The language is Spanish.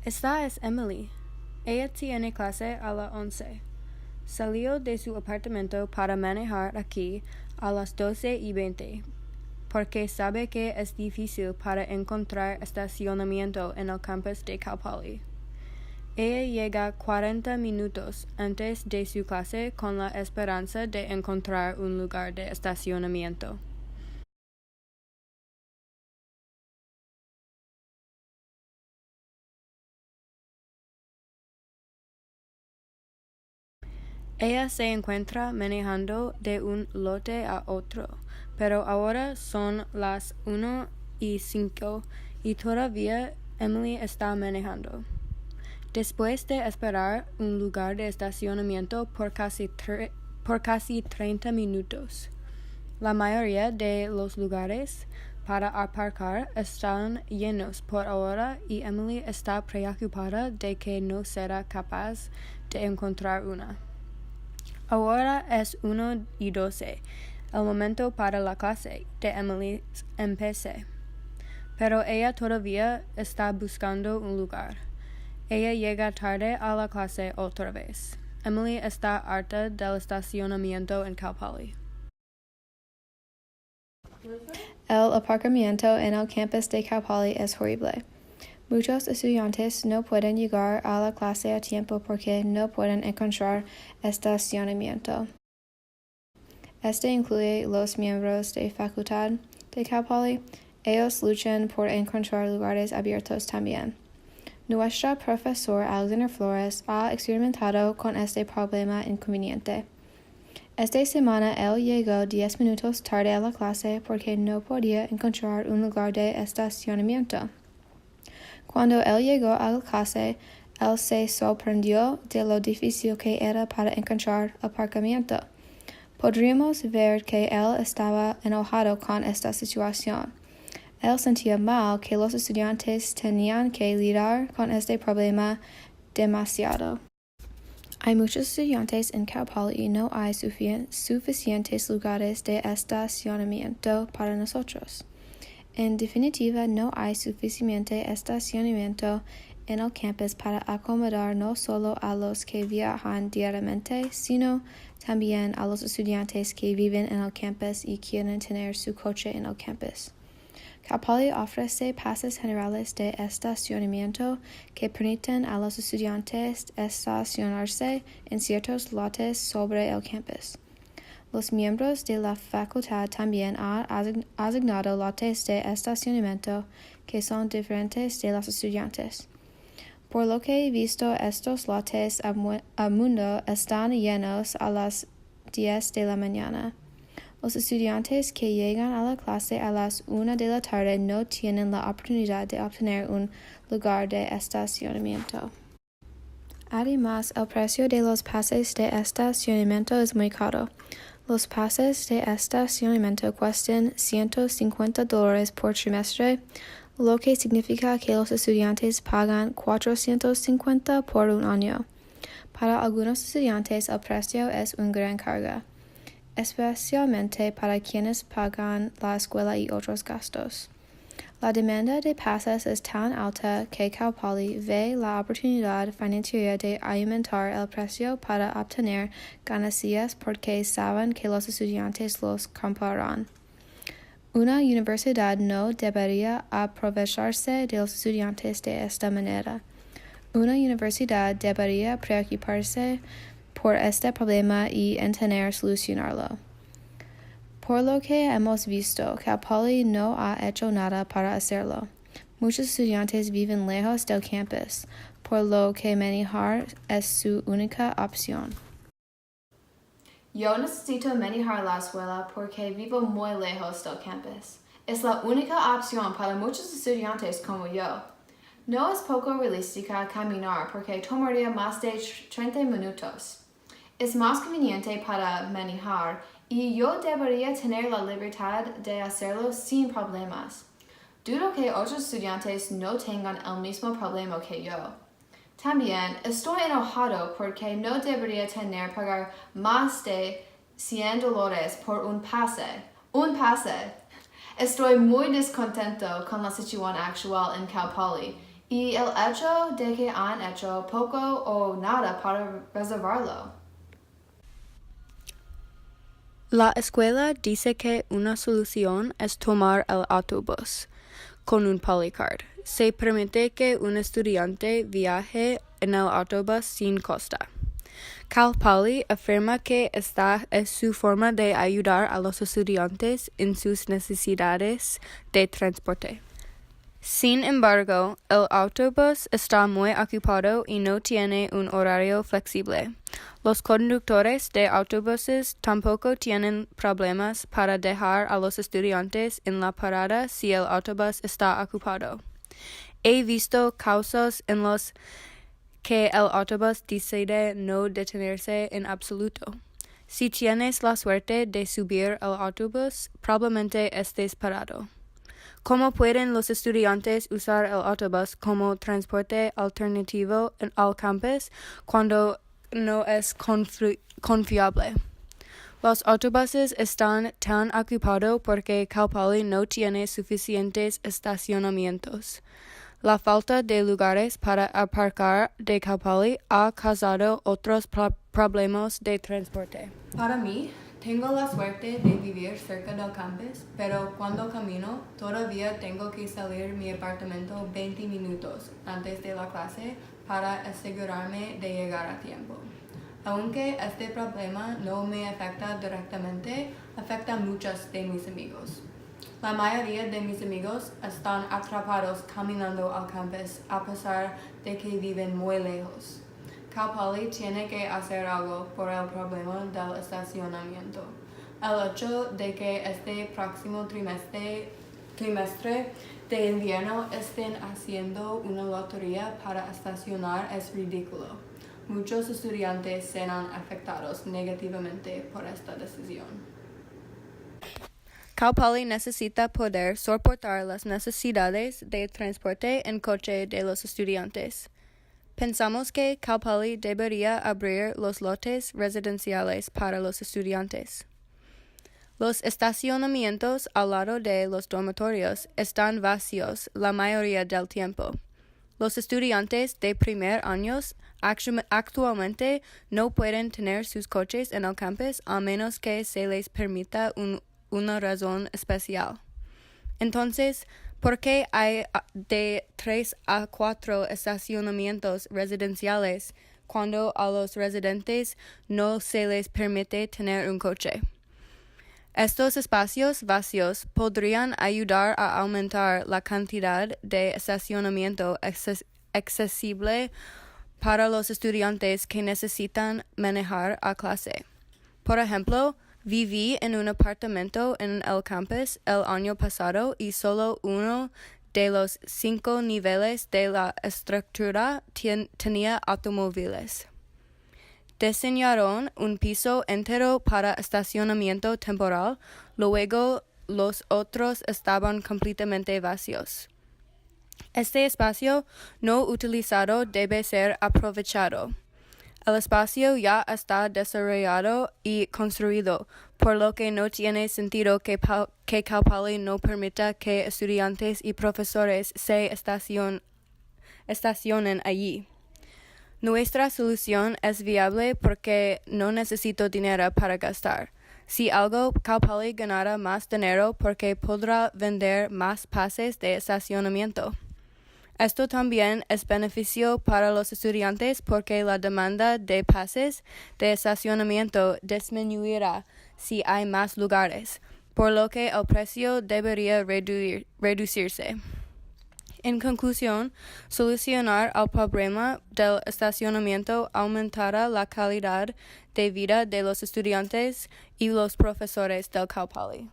Esta es Emily. Ella tiene clase a las 11. Salió de su apartamento para manejar aquí a las 12:20, porque sabe que es difícil para encontrar estacionamiento en el campus de Cal Poly. Ella llega 40 minutos antes de su clase con la esperanza de encontrar un lugar de estacionamiento. Ella se encuentra manejando de un lote a otro, pero ahora son las 1:05 y todavía Emily está manejando. Después de esperar un lugar de estacionamiento por casi 30 minutos, la mayoría de los lugares para aparcar están llenos por ahora y Emily está preocupada de que no será capaz de encontrar una. Ahora es 1:12, el momento para la clase de Emily empecé, pero ella todavía está buscando un lugar. Ella llega tarde a la clase otra vez. Emily está harta del estacionamiento en Cal Poly. El aparcamiento en el campus de Cal Poly es horrible. Muchos estudiantes no pueden llegar a la clase a tiempo porque no pueden encontrar estacionamiento. Este incluye los miembros de facultad de Cal Poly. Ellos luchan por encontrar lugares abiertos también. Nuestra profesora Alexander Flores ha experimentado con este problema inconveniente. Esta semana él llegó 10 minutos tarde a la clase porque no podía encontrar un lugar de estacionamiento. Cuando él llegó a la clase, él se sorprendió de lo difícil que era para encontrar aparcamiento. Podríamos ver que él estaba enojado con esta situación. Él sentía mal que los estudiantes tenían que lidiar con este problema demasiado. Hay muchos estudiantes en Cal Poly y no hay suficientes lugares de estacionamiento para nosotros. En definitiva, no hay suficiente estacionamiento en el campus para acomodar no solo a los que viajan diariamente, sino también a los estudiantes que viven en el campus y quieren tener su coche en el campus. Cal Poly ofrece pases generales de estacionamiento que permiten a los estudiantes estacionarse en ciertos lotes sobre el campus. Los miembros de la facultad también han asignado lotes de estacionamiento que son diferentes de los estudiantes. Por lo que he visto, estos lotes a mundo están llenos a las 10 de la mañana. Los estudiantes que llegan a la clase a las 1 de la tarde no tienen la oportunidad de obtener un lugar de estacionamiento. Además, el precio de los pases de estacionamiento es muy caro. Los pases de estacionamiento cuestan $150 por trimestre, lo que significa que los estudiantes pagan $450 por un año. Para algunos estudiantes el precio es una gran carga, especialmente para quienes pagan la escuela y otros gastos. La demanda de pases es tan alta que Cal Poly ve la oportunidad financiera de aumentar el precio para obtener ganancias porque saben que los estudiantes los comprarán. Una universidad no debería aprovecharse de los estudiantes de esta manera. Una universidad debería preocuparse por este problema y intentar solucionarlo. Por lo que hemos visto, Cal Poly no ha hecho nada para hacerlo. Muchos estudiantes viven lejos del campus, por lo que manejar es su única opción. Yo necesito manejar la escuela porque vivo muy lejos del campus. Es la única opción para muchos estudiantes como yo. No es poco realística caminar porque tomaría más de 30 minutos. Es más conveniente para manejar y yo debería tener la libertad de hacerlo sin problemas. Dudo que otros estudiantes no tengan el mismo problema que yo. También estoy enojado porque no debería tener que pagar más de $100 por un pase. ¡Un pase! Estoy muy descontento con la situación actual en Cal Poly y el hecho de que han hecho poco o nada para reservarlo. La escuela dice que una solución es tomar el autobús con un polycard. Se permite que un estudiante viaje en el autobús sin costa. Cal Poly afirma que esta es su forma de ayudar a los estudiantes en sus necesidades de transporte. Sin embargo, el autobús está muy ocupado y no tiene un horario flexible. Los conductores de autobuses tampoco tienen problemas para dejar a los estudiantes en la parada si el autobús está ocupado. He visto casos en los que el autobús decide no detenerse en absoluto. Si tienes la suerte de subir al autobús, probablemente estés parado. ¿Cómo pueden los estudiantes usar el autobús como transporte alternativo al campus cuando no es confiable? Los autobuses están tan ocupados porque Cal Poly no tiene suficientes estacionamientos. La falta de lugares para aparcar de Cal Poly ha causado otros problemas de transporte. Para mí, tengo la suerte de vivir cerca del campus, pero cuando camino, todavía tengo que salir de mi apartamento 20 minutos antes de la clase para asegurarme de llegar a tiempo. Aunque este problema no me afecta directamente, afecta a muchos de mis amigos. La mayoría de mis amigos están atrapados caminando al campus a pesar de que viven muy lejos. Cal Poly tiene que hacer algo por el problema del estacionamiento. El hecho de que este próximo trimestre de invierno estén haciendo una lotería para estacionar es ridículo. Muchos estudiantes serán afectados negativamente por esta decisión. Cal Poly necesita poder soportar las necesidades de transporte en coche de los estudiantes. Pensamos que Cal Poly debería abrir los lotes residenciales para los estudiantes. Los estacionamientos al lado de los dormitorios están vacíos la mayoría del tiempo. Los estudiantes de primer años actualmente no pueden tener sus coches en el campus a menos que se les permita una razón especial. Entonces, ¿por qué hay de 3 a 4 estacionamientos residenciales cuando a los residentes no se les permite tener un coche? Estos espacios vacíos podrían ayudar a aumentar la cantidad de estacionamiento accesible para los estudiantes que necesitan manejar a clase. Por ejemplo, viví en un apartamento en el campus el año pasado y solo uno de los 5 niveles de la estructura tenía automóviles. Diseñaron un piso entero para estacionamiento temporal, luego los otros estaban completamente vacíos. Este espacio no utilizado debe ser aprovechado. El espacio ya está desarrollado y construido, por lo que no tiene sentido que Cal Poly no permita que estudiantes y profesores se estacionen allí. Nuestra solución es viable porque no necesito dinero para gastar. Si algo, Cal Poly ganará más dinero porque podrá vender más pases de estacionamiento. Esto también es beneficio para los estudiantes porque la demanda de pases de estacionamiento disminuirá si hay más lugares, por lo que el precio debería reducirse. En conclusión, solucionar el problema del estacionamiento aumentará la calidad de vida de los estudiantes y los profesores del Cal Poly.